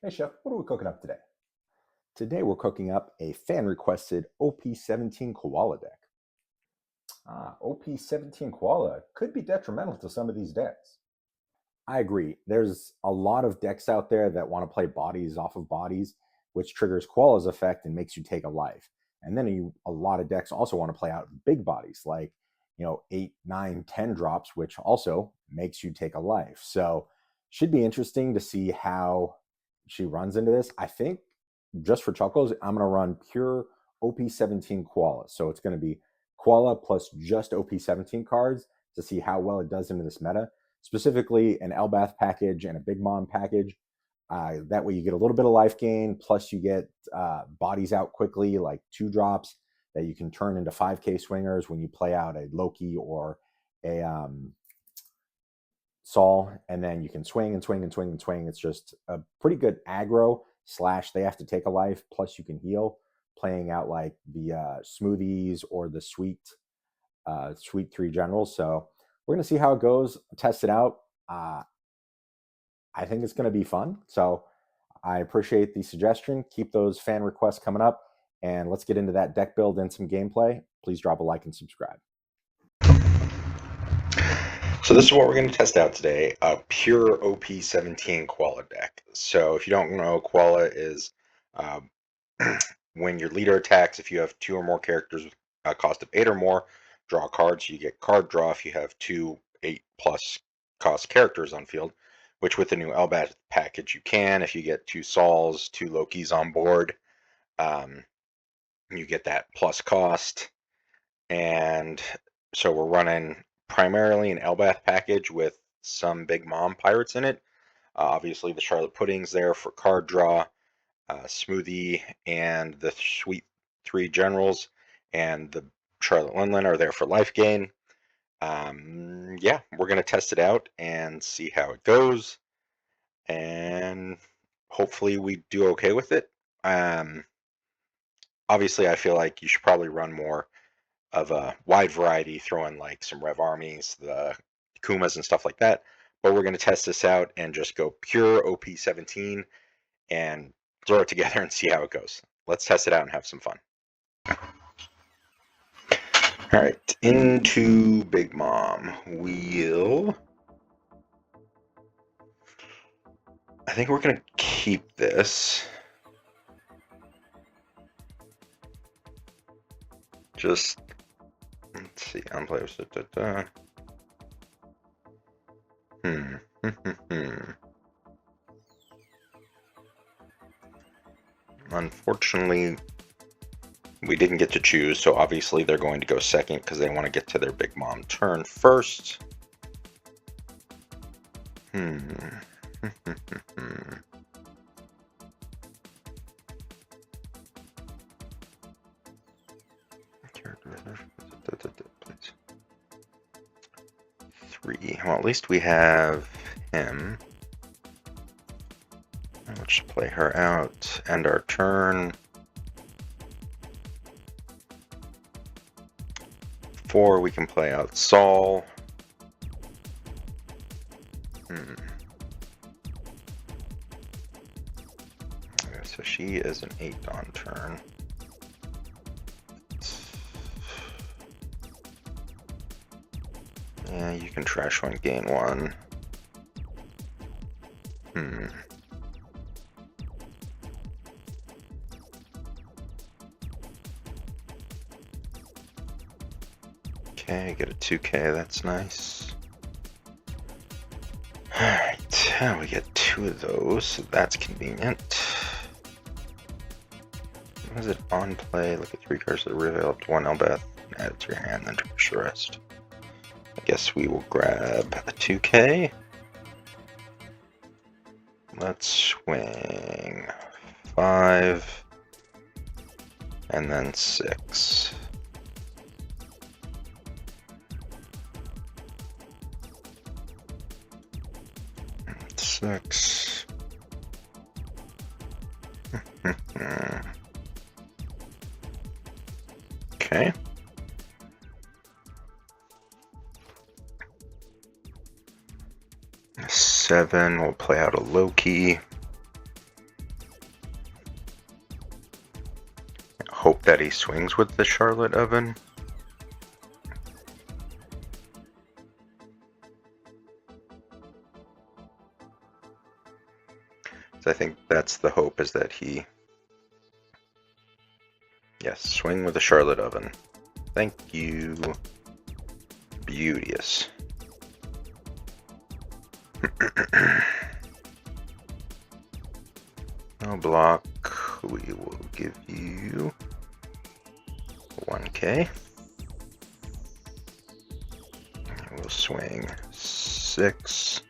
Hey Chef, what are we cooking up today? Today we're cooking up a fan-requested OP17 Koala deck. OP17 Koala could be detrimental to some of these decks. I agree. There's a lot of decks out there that want to play bodies off of bodies, which triggers Koala's effect and makes you take a life. And then a lot of decks also want to play out big bodies, like 8, 9, 10 drops, which also makes you take a life. So should be interesting to see how she runs into this. I think just for chuckles, I'm going to run pure OP17 Koala. So it's going to be Koala plus just OP17 cards to see how well it does into this meta, specifically an Elbath package and a Big Mom package. That way you get a little bit of life gain, plus you get bodies out quickly, like 2 drops that you can turn into 5k swingers when you play out a Loki or a Saul, and then you can swing and swing and swing and swing. It's just a pretty good aggro / they have to take a life, plus you can heal, playing out like the smoothies or the sweet 3 generals. So we're going to see how it goes, test it out. I think it's going to be fun. So I appreciate the suggestion. Keep those fan requests coming up, and let's get into that deck build and some gameplay. Please drop a like and subscribe. So this is what we're going to test out today, a pure OP17 Koala deck. So if you don't know, Koala is when your leader attacks, if you have 2 or more characters with a cost of 8 or more, draw a card, so you get card draw if you have 2 8+ cost characters on field, which with the new Elbath package you can. If you get 2 Sauls, 2 Lokis on board, you get that plus cost. And so we're running primarily an Elbath package with some Big Mom pirates in it. Obviously the Charlotte Pudding's there for card draw, Smoothie and the Sweet 3 generals, and the Charlotte Linlin are there for life gain. Yeah, we're going to test it out and see how it goes, and hopefully we do okay with it. Obviously I feel like you should probably run more of a wide variety, throw in like some Rev Armies, the Kumas and stuff like that. But we're going to test this out and just go pure OP17 and throw it together and see how it goes. Let's test it out and have some fun. All right, into Big Mom. I think we're going to keep this. Just, let's see, unplayers. Unfortunately, we didn't get to choose, so obviously they're going to go second because they want to get to their Big Mom turn first. Three. Well, at least we have him. Let's play her out. End our turn. 4, we can play out Saul. So she is an 8 on turn. Yeah, you can trash 1, gain 1. Okay, get a 2k, that's nice. Alright, we get 2 of those, so that's convenient. What is it on play? Look at 3 cards that reveal up to 1 Elbath, add it to your hand, then push the rest. I guess we will grab a 2k. Let's swing 5 and then 6. 6. Okay. Seven, we'll play out a Loki. hope that he swings with the Charlotte Oven. So I think that's the hope, is that he... Yes, swing with the Charlotte Oven. Thank you. Beauteous. No block. We will give you 1K. We'll swing 6.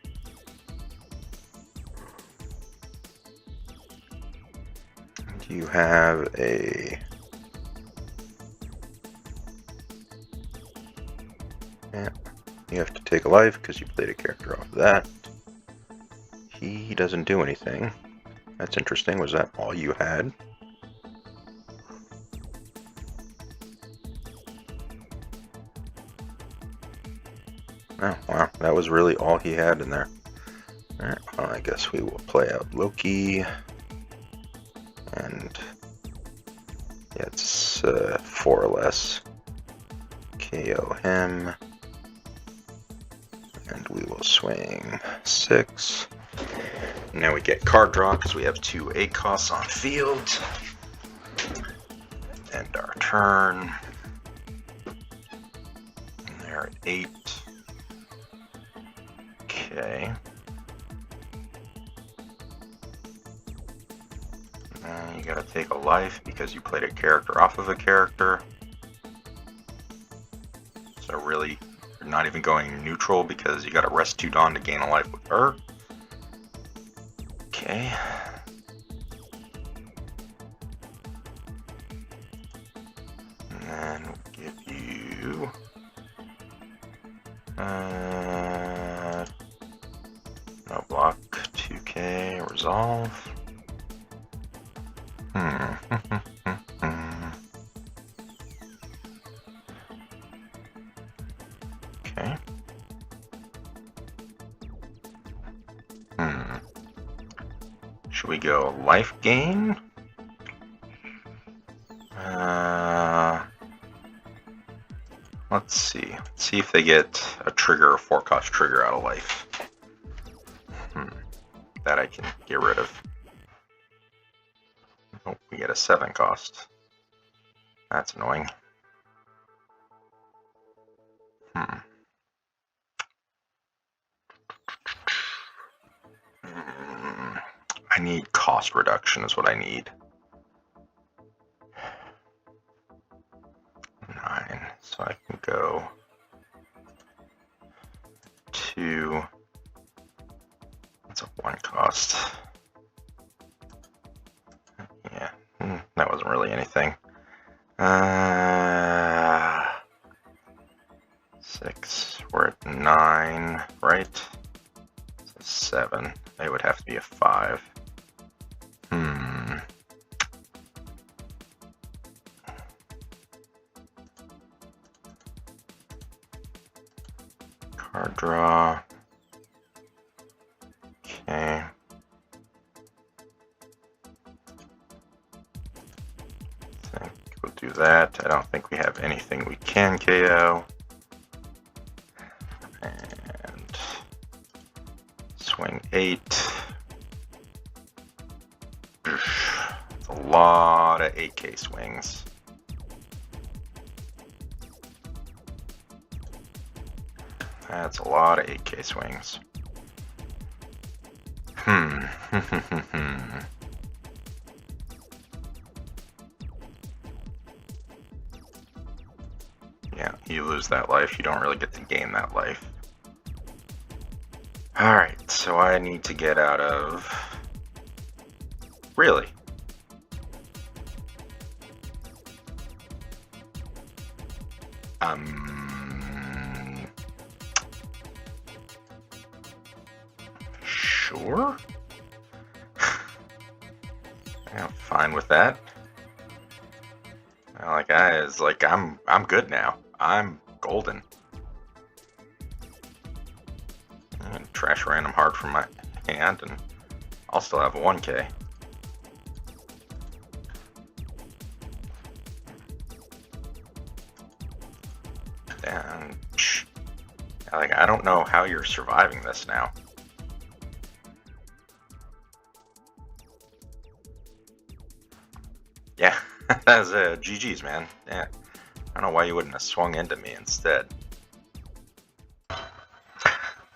And you have a... Yeah, you have to take a life because you played a character off of that. He doesn't do anything. That's interesting. Was that all you had? Oh, wow. That was really all he had in there. Alright, well, I guess we will play out Loki. And yeah, it's 4 or less. KO him. And we will swing 6. Now we get card draw because we have 2 8 costs on field. End our turn. And they're at 8. Okay. You gotta take a life because you played a character off of a character. So really, you're not even going neutral because you gotta rest 2 Dawn to gain a life with her. Okay. And then we'll give you... no block, 2K, resolve. Okay. Should we go life gain? Let's see. Let's see if they get a trigger, a 4-cost trigger out of life. That I can get rid of. Oh, we get a 7-cost. That's annoying. I need cost reduction is what I need. 9, so I can go to... That's a 1 cost. Yeah, that wasn't really anything. 6, we're at 9, right? So 7, it would have to be a 5. Card draw. Okay. I think we'll do that. I don't think we have anything we can KO. And swing 8. That's a lot of 8K swings. That's a lot of 8K swings. Yeah, you lose that life. You don't really get to gain that life. Alright, so I need to get out of... Really? Sure? I'm fine with that. Like I'm good now. I'm golden. And trash random heart from my hand, and I'll still have a 1K. I don't know how you're surviving this now. Yeah, that's GG's, man. Yeah, I don't know why you wouldn't have swung into me instead.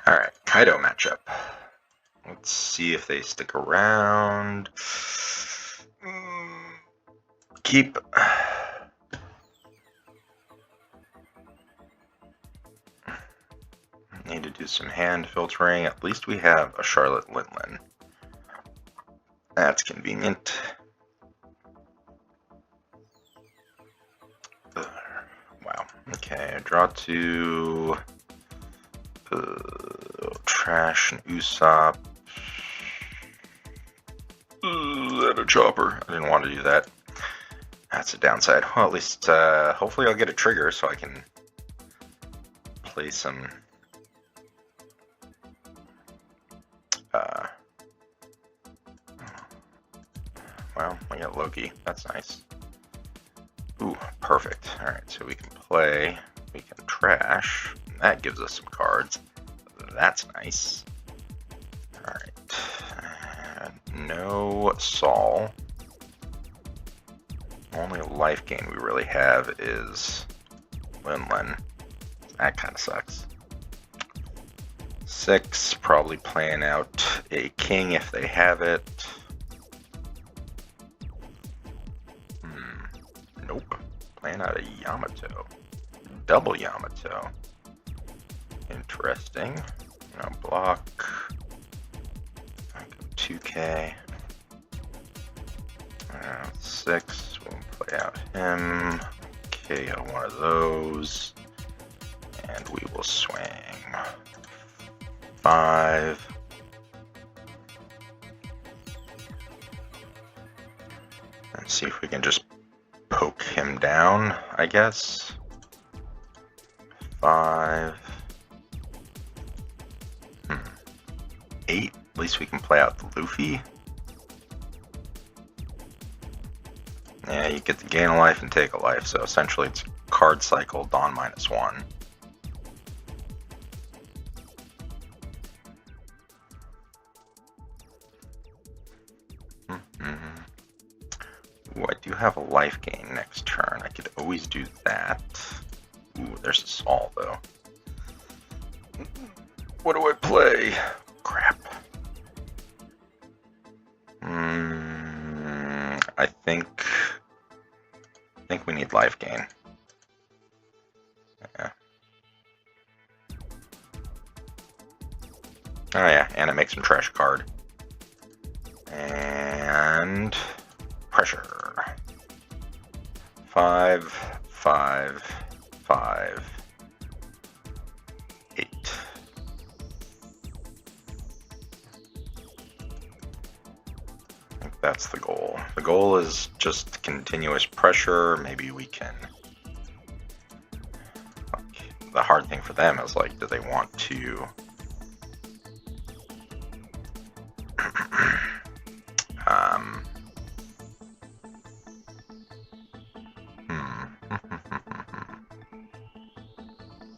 Alright, Kaido matchup. Let's see if they stick around. Keep. Need to do some hand filtering. At least we have a Charlotte Linlin. That's convenient. Wow. Okay, draw two. Trash and Usopp. And a chopper. I didn't want to do that. That's a downside. Well, at least, hopefully I'll get a trigger so I can play some... well, I got Loki. That's nice. Ooh, perfect. Alright, so we can play, we can trash. That gives us some cards. That's nice. Alright. No Saul. Only life gain we really have is Linlin. That kind of sucks. 6, probably playing out a king if they have it. Nope. Playing out a Yamato. Double Yamato. Interesting. No block. 2k. 6. We'll play out him. KO one of those. And we will swing. 5. And see if we can just poke him down, I guess. 5. 8. At least we can play out the Luffy. Yeah, you get to gain a life and take a life, so essentially it's card cycle, Dawn -1. Ooh, I do have a life gain next turn. I could always do that. Ooh, there's a Saul, though. What do I play? Crap. I think we need life gain. Yeah. Oh yeah, and it makes him trash a card. And pressure. 5, 5, 5, 8. I think that's the goal. The goal is just continuous pressure. Maybe we can... like, the hard thing for them is, like, do they want to...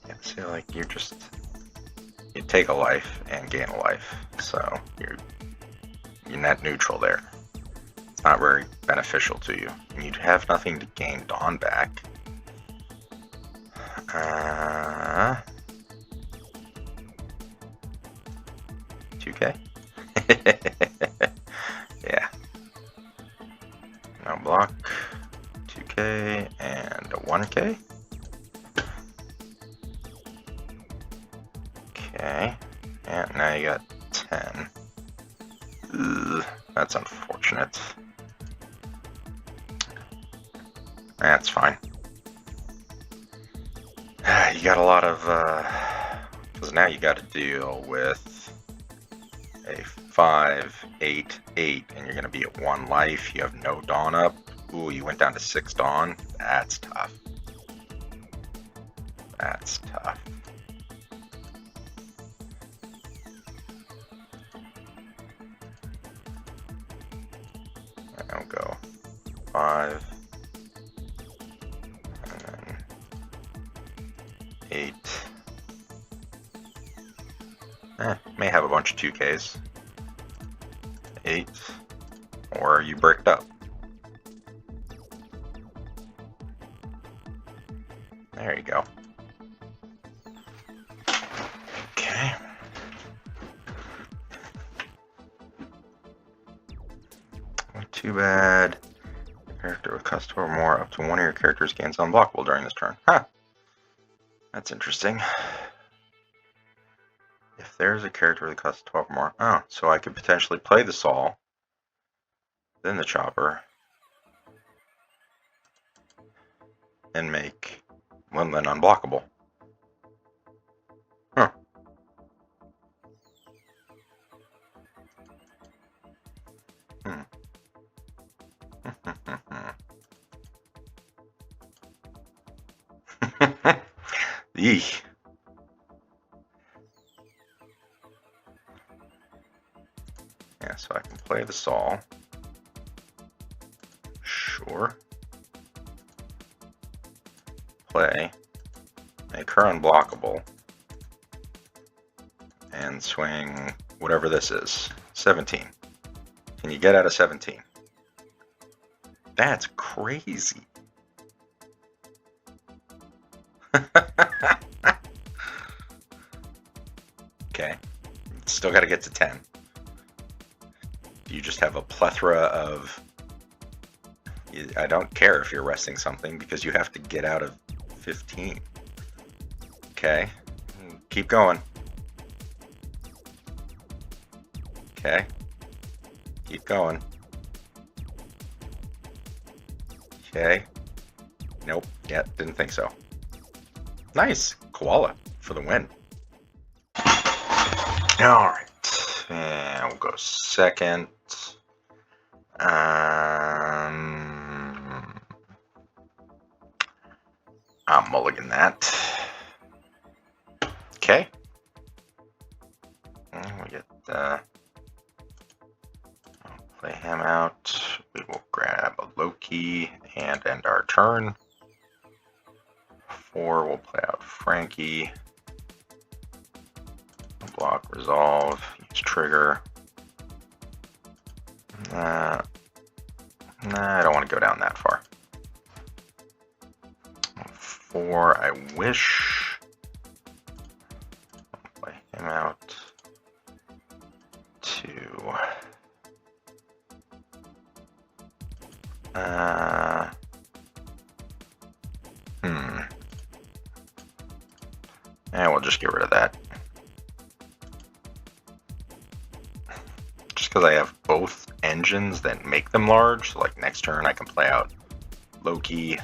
yeah, see, like, you take a life and gain a life, so you're net neutral there. It's not very beneficial to you. And you'd have nothing to gain Dawn back. 2k? Yeah. No block. 2k and a 1k. Okay. And now you got 10. Ugh, that's unfortunate. That's fine. You got a lot of, because now you got to deal with a 5, 8, 8, and you're going to be at 1 life. You have no Dawn up. Ooh, you went down to 6 Dawn. That's tough. That's tough. I'll go 5. And then 8. bunch of 2Ks. 8. Or you bricked up. There you go. Okay. Not too bad. Character with custom or more, up to one of your characters gains unblockable during this turn. Huh. That's interesting. If there's a character with a custom 12 or more. Oh, so I could potentially play the Saw, then the Chopper, and make one then unblockable. Huh. Eek. Yeah, so I can play the Saw. Sure. Play. Make her unblockable. And swing whatever this is. 17. Can you get out of 17? That's crazy. Okay. Still got to get to 10. You just have a plethora of... I don't care if you're resting something because you have to get out of 15. Okay. Keep going. Okay. Keep going. Okay. Nope. Yeah, didn't think so. Nice. Koala for the win. Alright. And we'll go second. I'll mulligan that. Okay. And we get I'll play him out. We will grab a Loki and end our turn. 4, we'll play out Frankie. Block, resolve, use trigger. Nah, I don't want to go down that far. 4, I wish. I'll play him out. 2. And we'll just get rid of that. Just because I have both engines that make them large, so like next turn I can play out Loki.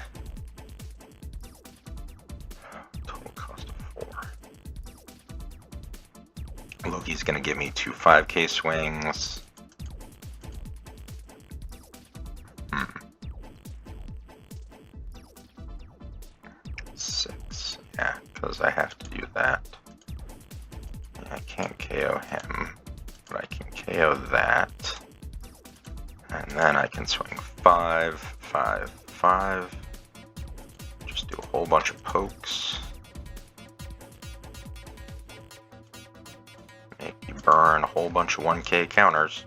Total cost of 4. Loki's going to give me 2 5K swings. 6. Yeah, because I have to do that. I can't KO him, but I can KO that. And then I can swing 5, 5, 5. Just do a whole bunch of pokes. Make you burn a whole bunch of 1K counters.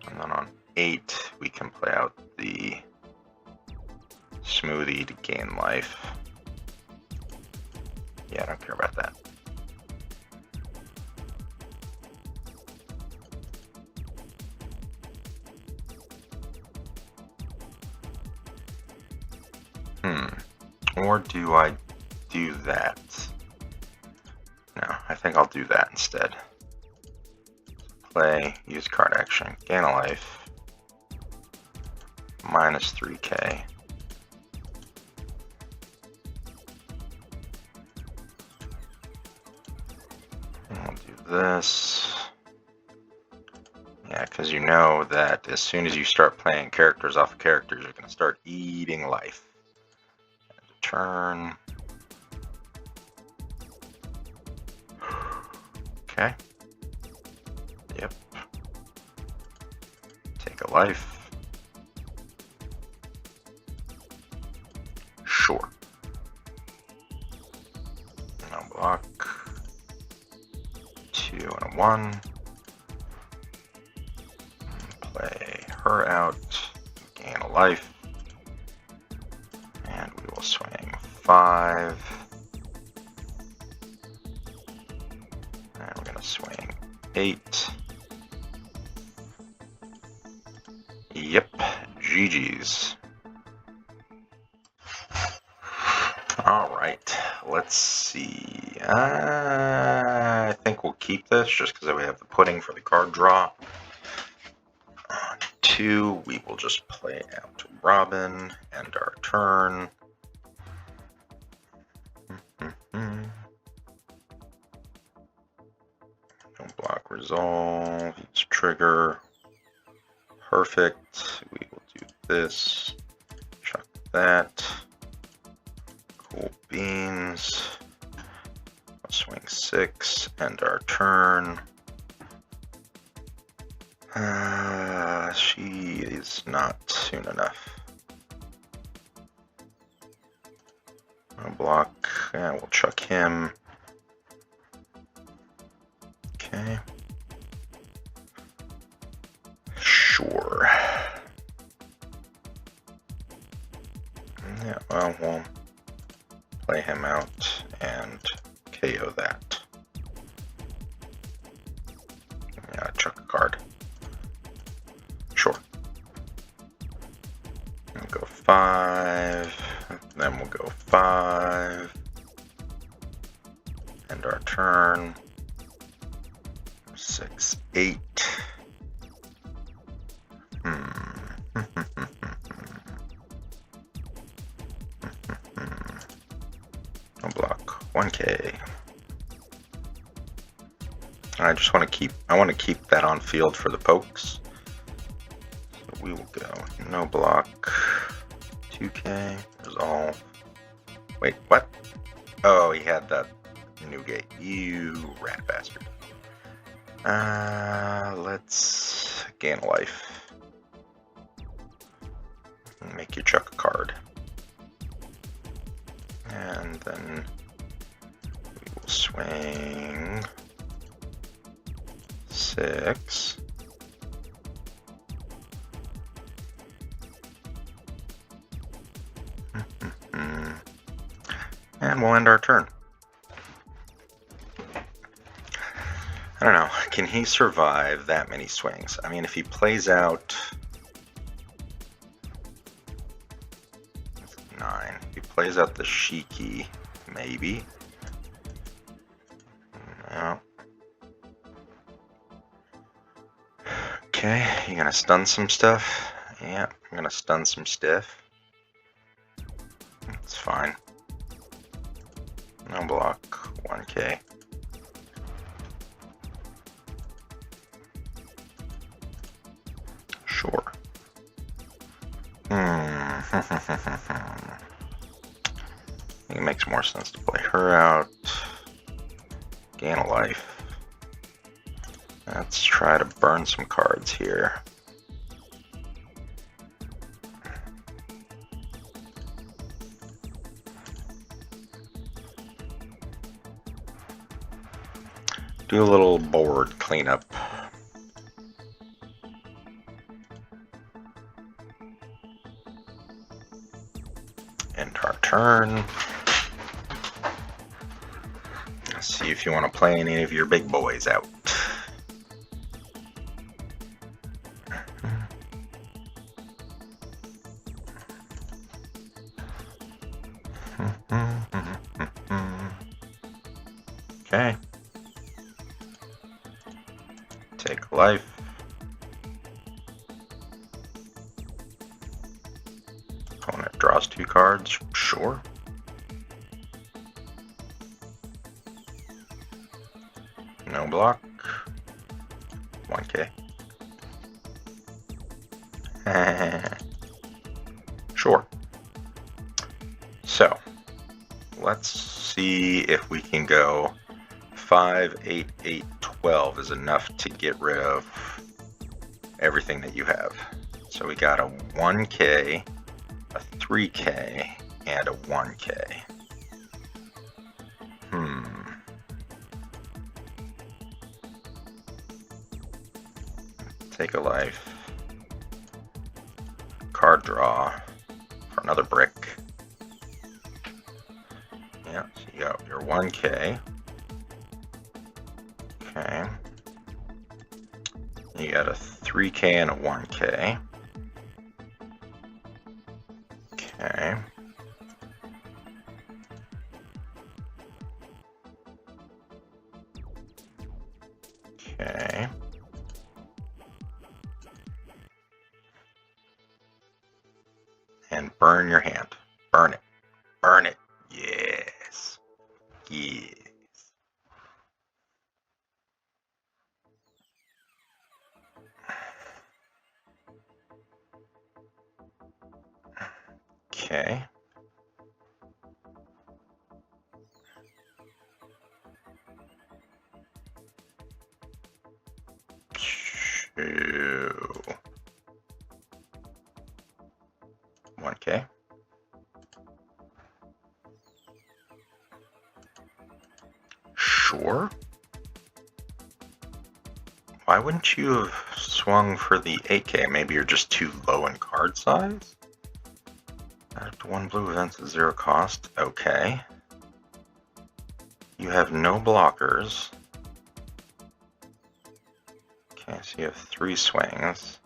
And then on 8, we can play out the Smoothie to gain life. Yeah, I don't care about that. Or do I do that? No, I think I'll do that instead. Play, use card action, gain a life, minus 3K. And I'll do this. Yeah, because you know that as soon as you start playing characters off of characters, you're going to start eating life. Turn. Okay. Yep. Take a life. Sure. No block. 2 and a 1. Play her out, gain a life, and we will swing 5. And we're gonna swing 8. Yep, GG's. All right, let's see. I think we'll keep this just because we have the pudding for the card draw. On 2, we will just play out Robin, end our turn. Don't block resolve, use trigger. Perfect. We will do this. Chuck that. Cool beans. I'll swing 6, end our turn. She is not soon enough. I'll block. Yeah, we'll chuck him. Okay. Sure. Yeah, well, we'll play him out and KO that. Yeah, chuck a card. Sure. We'll go 5. Then we'll go 5. End our turn. 6, 8. I'll block 1K. I just want to keep that on field for the pokes. So we will go no block 2K resolve. Wait, what? Oh, he had that new gate. You rat bastard. Let's gain a life. Make you chuck a card. And then we will swing 6. And we'll end our turn. I don't know, can he survive that many swings? I mean, if he plays out 9, if he plays out the Shiki, maybe. No. Okay, you gonna stun some stuff? Yeah, I'm gonna stun some stuff. It's fine. No block, 1K. Sure. I think it makes more sense to play her out. Gain a life. Let's try to burn some cards here. Do a little board cleanup. End our turn. Let's see if you want to play any of your big boys out. Okay. Take life. Opponent draws 2 cards. Sure. No block. 1K. Sure. So, let's see if we can go 5, 8, 8, 12 is enough to get rid of everything that you have. So we got a 1K, a 3K, and a 1K. take a life. Card draw for another brick. Yeah, so you got your 1K. Okay. You got a 3K and a 1K. Okay. Okay. And burn your hand. Burn it. Burn it. Yes. Yes. Okay. Two. 1K. Sure. Why wouldn't you have swung for the 8K? Maybe you're just too low in card size? Add to 1 blue events at 0 cost. Okay. You have no blockers. Okay, so you have 3 swings.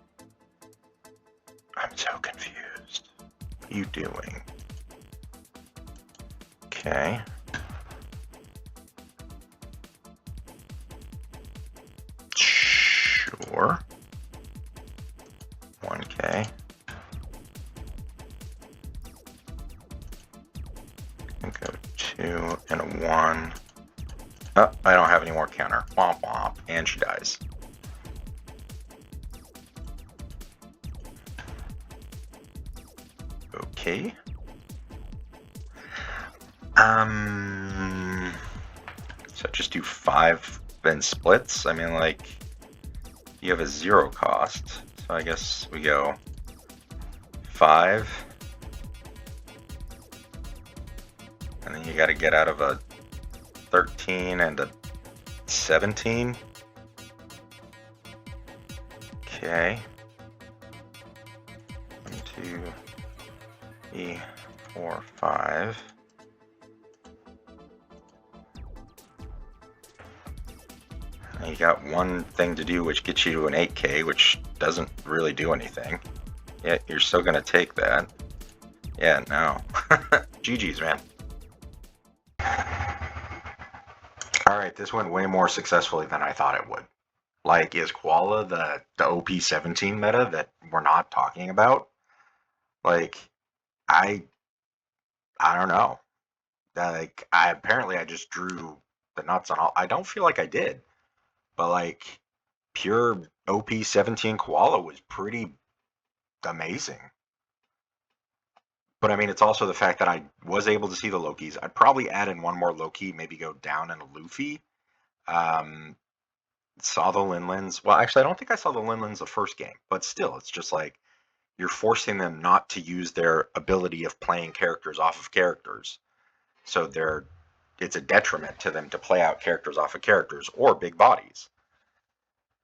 I'm so confused. What are you doing? Okay. Sure. 1K. And go 2 and a 1. Oh, I don't have any more counter. Womp womp. And she dies. Okay. So just do 5 then splits. I mean, like, you have a 0 cost. So I guess we go 5. And then you got to get out of a 13 and a 17. Okay. 1, 2, 3, 4, 5. And you got one thing to do, which gets you to an 8K, which doesn't really do anything. Yet you're still going to take that. Yeah, no. GG's, man. Alright, this went way more successfully than I thought it would. Like, is Koala the OP17 meta that we're not talking about? Like, I don't know. Like, apparently I just drew the nuts on all. I don't feel like I did, but like, pure OP17 Koala was pretty amazing. But I mean, it's also the fact that I was able to see the Lokis. I'd probably add in one more Loki, maybe go down in a Luffy. Saw the Linlins. Well, actually, I don't think I saw the Linlins the first game, but still, it's just like you're forcing them not to use their ability of playing characters off of characters. So it's a detriment to them to play out characters off of characters or big bodies.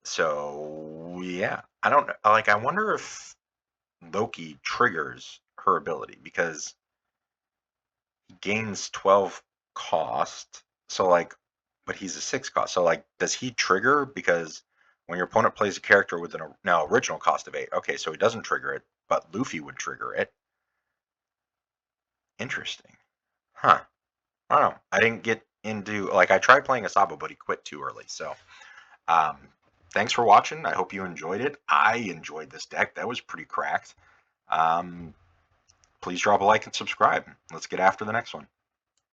So yeah, I don't like. I wonder if Loki triggers her ability because he gains 12 cost. So like, but he's a 6 cost. So like, does he trigger because when your opponent plays a character with an now original cost of 8? Okay, so he doesn't trigger it, but Luffy would trigger it. Interesting, huh? I don't know. I didn't get into like I tried playing Asabo, but he quit too early. So, um, thanks for watching. I hope you enjoyed it. I enjoyed this deck. That was pretty cracked. Please drop a like and subscribe. Let's get after the next one.